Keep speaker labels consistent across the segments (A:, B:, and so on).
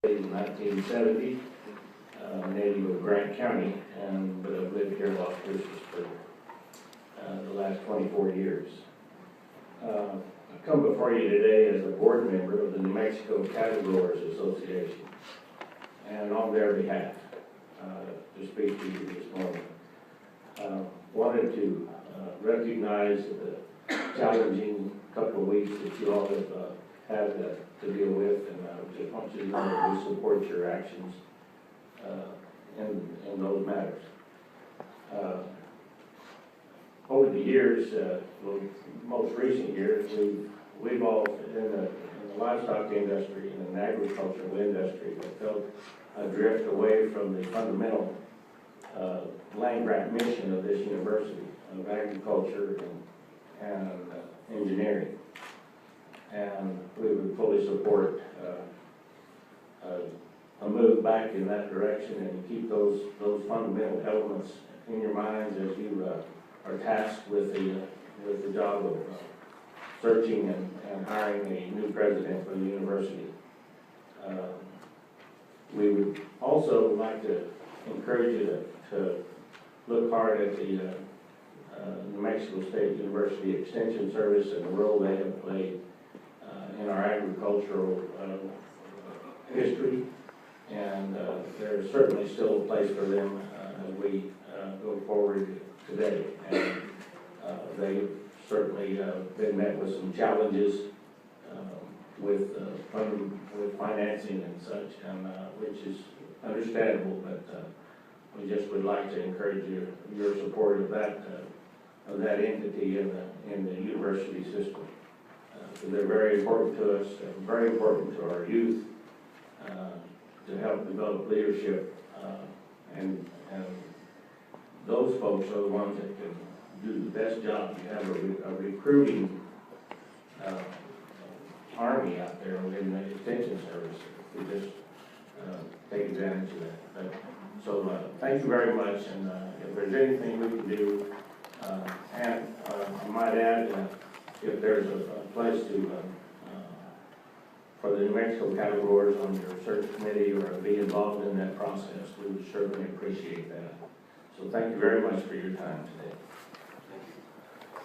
A: in 1970, native of Grant County, but I've lived here in Las Cruces for the last 24 years. I come before you today as a board member of the New Mexico Cattle Growers Association, and on their behalf to speak to you this morning. Wanted to recognize the challenging couple of weeks that you all have had to deal with, and I just want you to know that we support your actions in those matters. Over the years, most recent years, we've all in the livestock industry and in the agricultural industry have felt adrift away from the fundamental land grant mission of this university of agriculture and engineering. And we would fully support a move back in that direction and keep those fundamental elements in your minds as you are tasked with the job of searching and hiring a new president for the university. We would also like to encourage you to look hard at the New Mexico State University Extension Service and the role they have played in our agricultural history, and there's certainly still a place for them as we go forward today. And they've certainly been met with some challenges with financing and such, and which is understandable, but we just would like to encourage your support of that entity in the university system. So they're very important to us, very important to our youth, to help develop leadership, and those folks are the ones that can do the best job. You have a recruiting army out there in the extension service. We just take advantage of that. So thank you very much, and if there's anything we can do, and I might add, if there's a place to for the New Mexico Cattle Growers on your search committee or be involved in that process, we would certainly appreciate that. So thank you very much for your time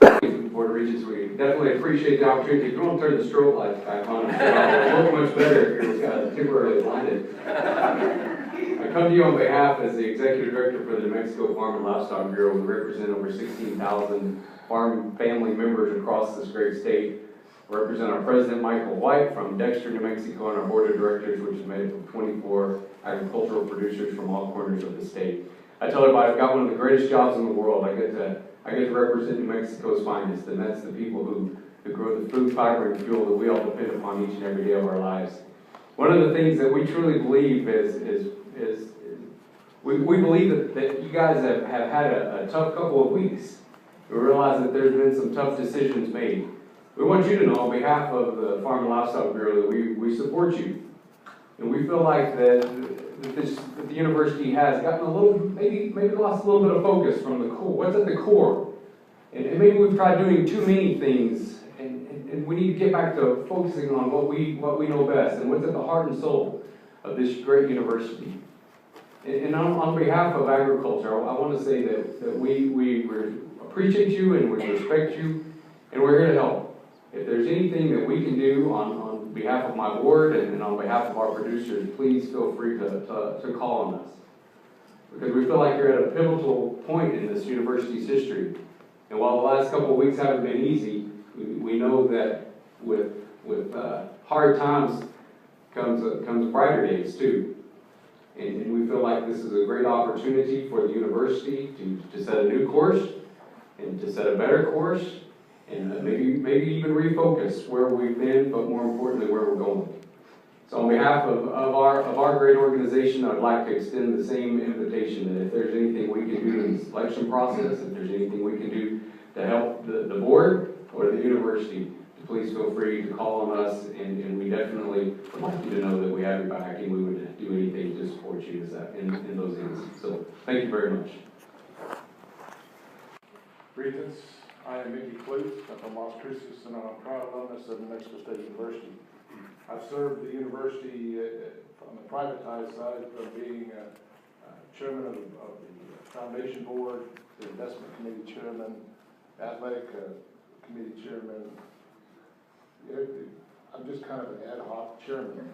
A: today.
B: Board of Regents, we definitely appreciate the opportunity. If you want to turn the strobe lights back on, it'll look much better if you're temporarily blinded. I come to you on behalf as the Executive Director for the New Mexico Farm and Livestock Bureau. We represent over 16,000 farm family members across this great state. We represent our President, Michael White, from Dexter, New Mexico, and our Board of Directors, which is made up of 24 agricultural producers from all corners of the state. I tell everybody I've got one of the greatest jobs in the world. I get to represent New Mexico's finest, and that's the people who grow the food, fiber, and fuel that we all depend upon each and every day of our lives. One of the things that we truly believe is we believe that you guys have had a tough couple of weeks. We realize that there's been some tough decisions made. We want you to know on behalf of the Farm and Livestock Bureau that we support you. And we feel like that the university has gotten a little, maybe lost a little bit of focus from the core. What's at the core? And maybe we've tried doing too many things, and we need to get back to focusing on what we know best and what's at the heart and soul of this great university. And on behalf of agriculture, I want to say that we appreciate you and we respect you, and we're here to help. If there's anything that we can do on behalf of my board and on behalf of our producers, please feel free to call on us. Because we feel like you're at a pivotal point in this university's history. And while the last couple of weeks haven't been easy, we know that with hard times comes brighter days too. And we feel like this is a great opportunity for the university to set a new course and to set a better course, and maybe even refocus where we've been, but more importantly, where we're going. So on behalf of our great organization, I'd like to extend the same invitation that if there's anything we can do in the selection process, if there's anything we can do to help the board or the university, please feel free to call on us, and we definitely would like you to know that we have your back, and we would do anything to support you in those ends. So thank you very much.
C: Regents, I am Mickey Clute. I'm from Las Cruces, and I'm a proud alumnus of New Mexico State University. I've served the university on the privatized side, from being chairman of the foundation board, the investment committee chairman, athletic committee chairman. Yeah, I'm just kind of an ad hoc chairman.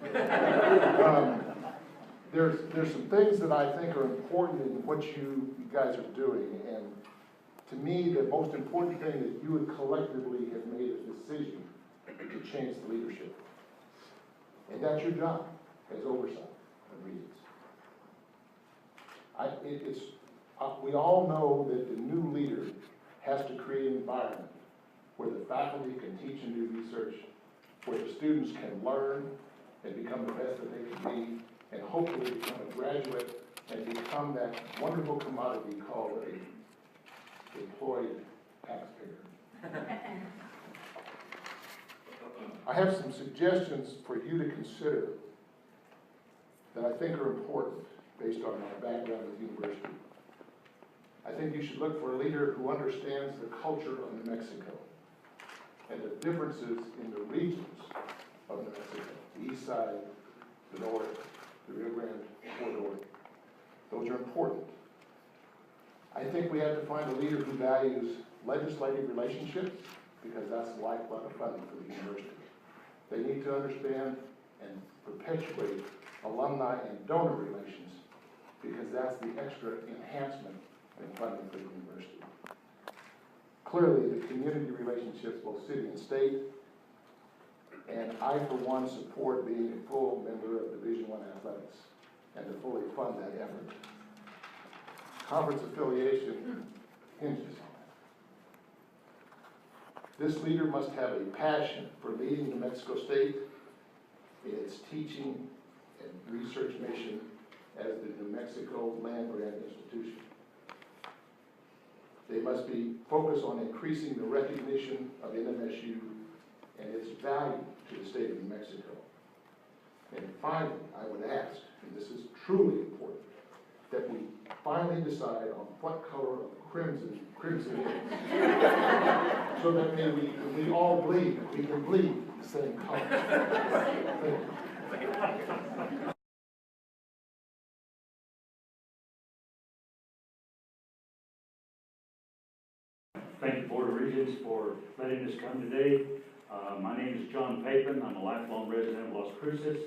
C: There's some things that I think are important in what you guys are doing, and to me, the most important thing that you would collectively have made a decision to change the leadership. And that's your job as oversight of Regents. We all know that the new leader has to create an environment where the faculty can teach and do research, where the students can learn and become the best that they can be, and hopefully become a graduate and become that wonderful commodity called a employed taxpayer. I have some suggestions for you to consider that I think are important based on my background at the university. I think you should look for a leader who understands the culture of New Mexico and the differences in the regions of New Mexico, the east side, the north, the Rio Grande corridor. Those are important. I think we have to find a leader who values legislative relationships, because that's the lifeblood of funding for the university. They need to understand and perpetuate alumni and donor relations, because that's the extra enhancement in funding for the university. Clearly, the community relationships, both city and state, and I, for one, support being a full member of Division I athletics and to fully fund that effort. Conference affiliation hinges on that. This leader must have a passion for leading New Mexico State in its teaching and research mission as the New Mexico land-grant institution. They must be focused on increasing the recognition of NMSU and its value to the state of New Mexico. And finally, I would ask, and this is truly important, that we finally decide on what color of crimson is, so that when we all bleed, we can bleed the same color. Thank you.
D: Thank you, Board of Regents, for letting us come today. My name is John Papin. I'm a lifelong resident of Las Cruces.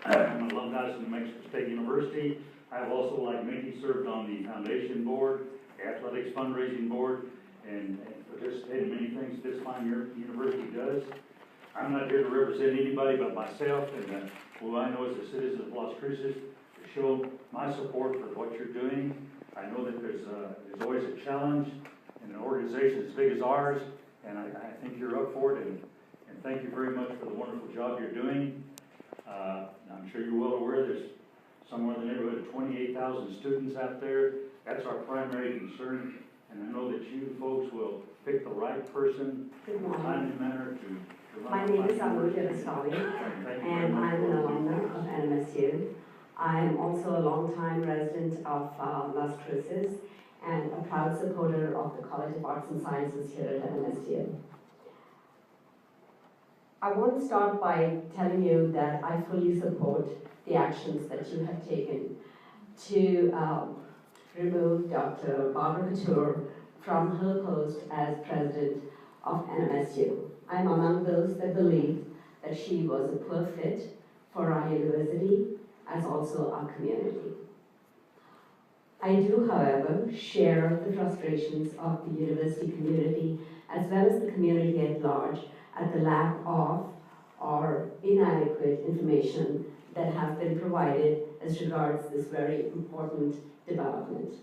D: I'm an alumnus of New Mexico State University. I have also, like Mickey, served on the foundation board, the athletics fundraising board, and participated in many things this fine university does. I'm not here to represent anybody but myself and who I know as a citizen of Las Cruces, to show my support for what you're doing. I know that there's always a challenge in an organization as big as ours, and I think you're up for it, and thank you very much for the wonderful job you're doing. I'm sure you're well aware there's somewhere in the neighborhood of 28,000 students out there. That's our primary concern, and I know that you folks will pick the right person in a timely manner to run.
E: My name is Anuja Rastali, and I'm an alumna of NMSU. I'm also a longtime resident of Las Cruces and a proud supporter of the College of Arts and Sciences here at NMSU. I want to start by telling you that I fully support the actions that you have taken to remove Dr. Barbara Couture from her post as president of NMSU. I'm among those that believe that she was a poor fit for our university as also our community. I do, however, share the frustrations of the university community as well as the community at large at the lack of or inadequate information that has been provided as regards this very important development.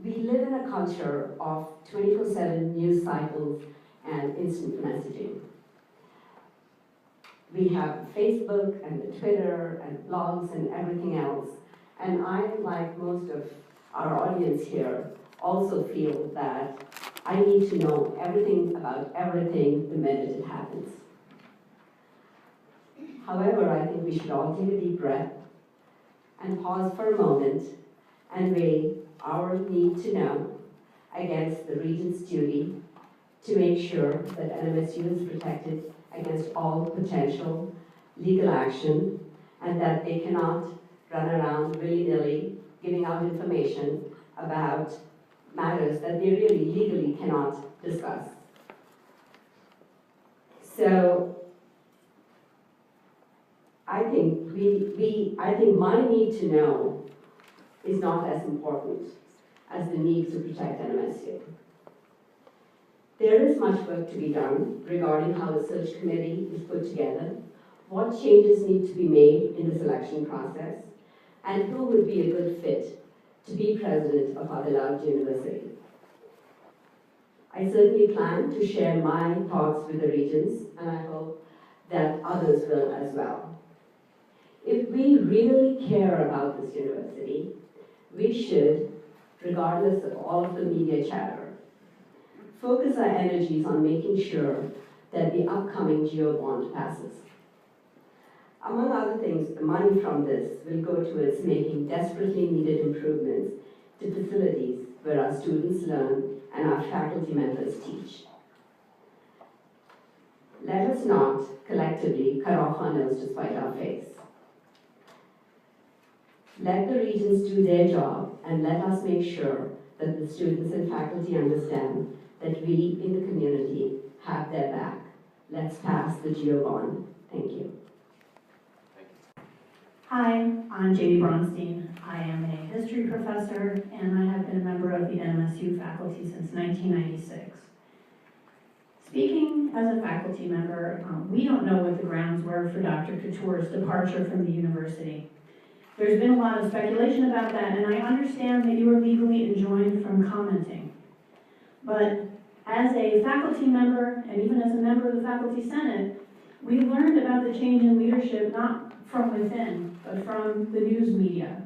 E: We live in a culture of 24/7 news cycles and instant messaging. We have Facebook and the Twitter and blogs and everything else. And I, like most of our audience here, also feel that I need to know everything about everything the minute it happens. However, I think we should all take a deep breath and pause for a moment and weigh our need to know against the Regents' duty to make sure that NMSU is protected against all potential legal action, and that they cannot run around willy-nilly giving out information about matters that they really legally cannot discuss. So I think I think my need to know is not as important as the need to protect NMSU. There is much work to be done regarding how the search committee is put together, what changes need to be made in the selection process, and who would be a good fit to be president of our beloved university. I certainly plan to share my thoughts with the Regents, and I hope that others will as well. If we really care about this university, we should, regardless of all of the media chatter, focus our energies on making sure that the upcoming GEO bond passes. Among other things, the money from this will go towards making desperately needed improvements to facilities where our students learn and our faculty members teach. Let us not collectively cut off our nose to spite our face. Let the Regents do their job, and let us make sure that the students and faculty understand that we in the community have their back. Let's pass the GEO bond. Thank you.
F: Hi, I'm Jamie Bronstein. I am a history professor, and I have been a member of the NMSU faculty since 1996. Speaking as a faculty member, we don't know what the grounds were for Dr. Couture's departure from the university. There's been a lot of speculation about that, and I understand that you are legally enjoined from commenting. But as a faculty member, and even as a member of the Faculty Senate, we learned about the change in leadership not from within, but from the news media.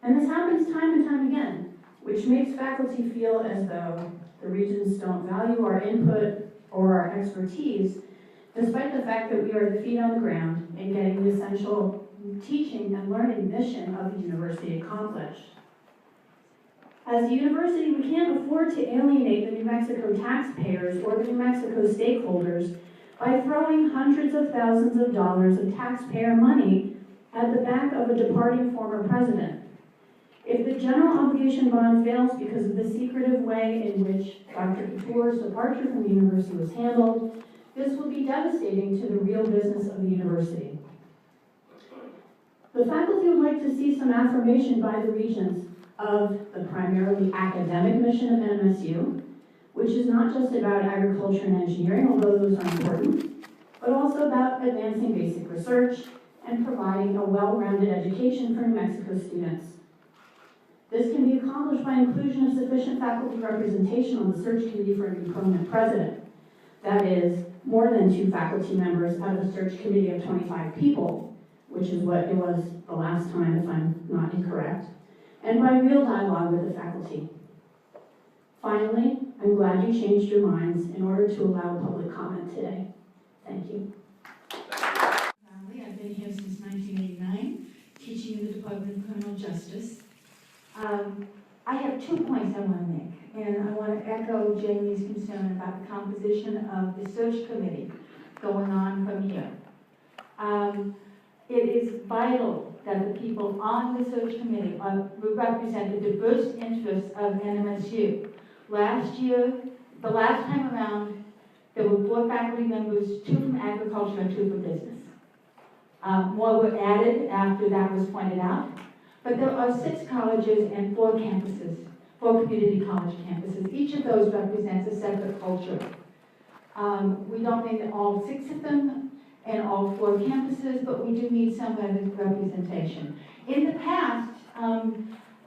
F: And this happens time and time again, which makes faculty feel as though the Regents don't value our input or our expertise, despite the fact that we are the feet on the ground in getting the essential teaching and learning mission of the university accomplished. As a university, we can't afford to alienate the New Mexico taxpayers or the New Mexico stakeholders by throwing hundreds of thousands of dollars of taxpayer money at the back of a departing former president. If the general obligation bond fails because of the secretive way in which Dr. Couture's departure from the university was handled, this will be devastating to the real business of the university. The faculty would like to see some affirmation by the Regents of the primarily academic mission of NMSU, which is not just about agriculture and engineering, although those are important, but also about advancing basic research and providing a well-rounded education for New Mexico students. This can be accomplished by inclusion of sufficient faculty representation on the search committee for a new permanent president. That is, more than 2 faculty members out of a search committee of 25 people, which is what it was the last time, if I'm not incorrect, and by real dialogue with the faculty. Finally, I'm glad you changed your minds in order to allow public comment today. Thank you.
G: I've been here since 1989, teaching in the Department of Criminal Justice. I have 2 points I want to make, and I want to echo Jamie's concern about the composition of the search committee going on from here. It is vital that the people on the search committee represent the diverse interests of NMSU. Last year, the last time around, there were 4 faculty members, 2 from agriculture and 2 from business. More were added after that was pointed out. But there are 6 colleges and 4 campuses, 4 community college campuses. Each of those represents a separate culture. We don't need all 6 of them and all 4 campuses, but we do need some representation. In the past,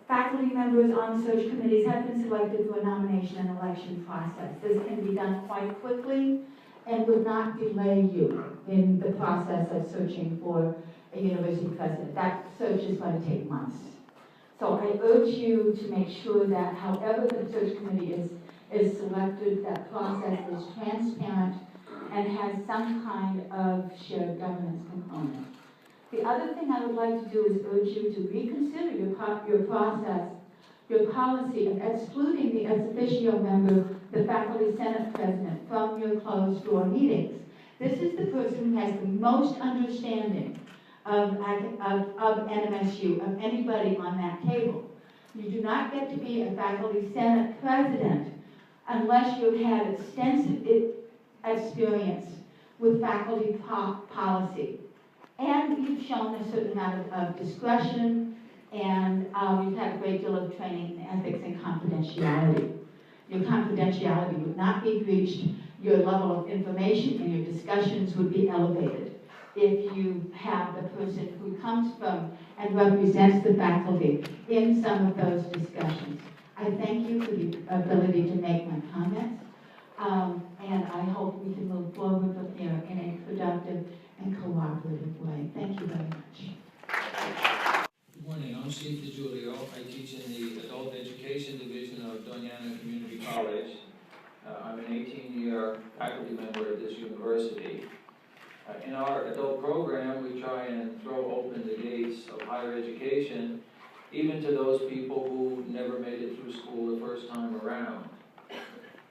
G: faculty members on search committees have been selected for a nomination and election process. This can be done quite quickly and would not delay you in the process of searching for a university president. That search is going to take months. So I urge you to make sure that however the search committee is selected, that process is transparent and has some kind of shared governance component. The other thing I would like to do is urge you to reconsider your process, your policy of excluding the ex officio member, the faculty senate president, from your closed door meetings. This is the person who has the most understanding of NMSU, of anybody on that table. You do not get to be a faculty senate president unless you've had extensive experience with faculty policy. And you've shown a certain amount of discretion, and you've had a great deal of training in ethics and confidentiality. Your confidentiality would not be breached. Your level of information in your discussions would be elevated if you have the person who comes from and represents the faculty in some of those discussions. I thank you for the ability to make my comments, and I hope we can move forward from here in a productive and cooperative way. Thank you very much.
H: Good morning, I'm Steve DiGiulio. I teach in the Adult Education Division of Doñana Community College. I'm an 18-year faculty member at this university. In our adult program, we try and throw open the gates of higher education, even to those people who never made it through school the first time around.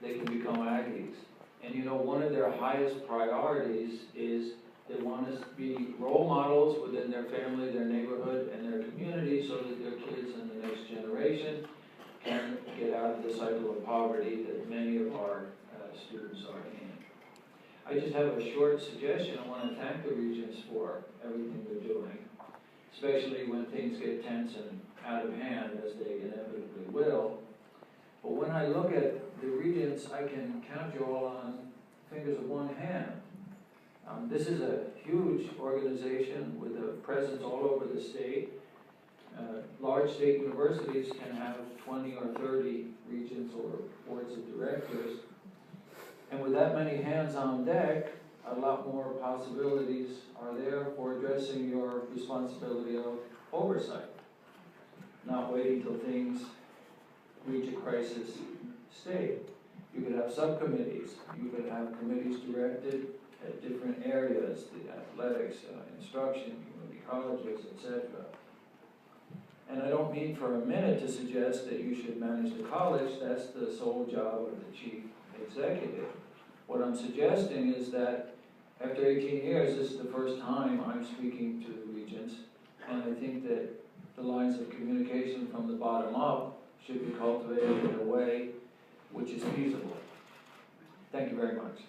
H: They can become Aggies. And you know, one of their highest priorities is they want to be role models within their family, their neighborhood, and their community so that their kids and the next generation can get out of the cycle of poverty that many of our students are in. I just have a short suggestion. I want to thank the Regents for everything they're doing, especially when things get tense and out of hand, as they inevitably will. But when I look at the Regents, I can count you all on the fingers of one hand. This is a huge organization with a presence all over the state. Large state universities can have 20 or 30 regents or boards of directors. And with that many hands on deck, a lot more possibilities are there for addressing your responsibility of oversight. Not waiting till things reach a crisis state. You could have subcommittees. You could have committees directed at different areas, the athletics, instruction, community colleges, etc. And I don't mean for a minute to suggest that you should manage the college. That's the sole job of the chief executive. What I'm suggesting is that after 18 years, this is the first time I'm speaking to the Regents, and I think that the lines of communication from the bottom up should be cultivated in a way which is feasible. Thank you very much.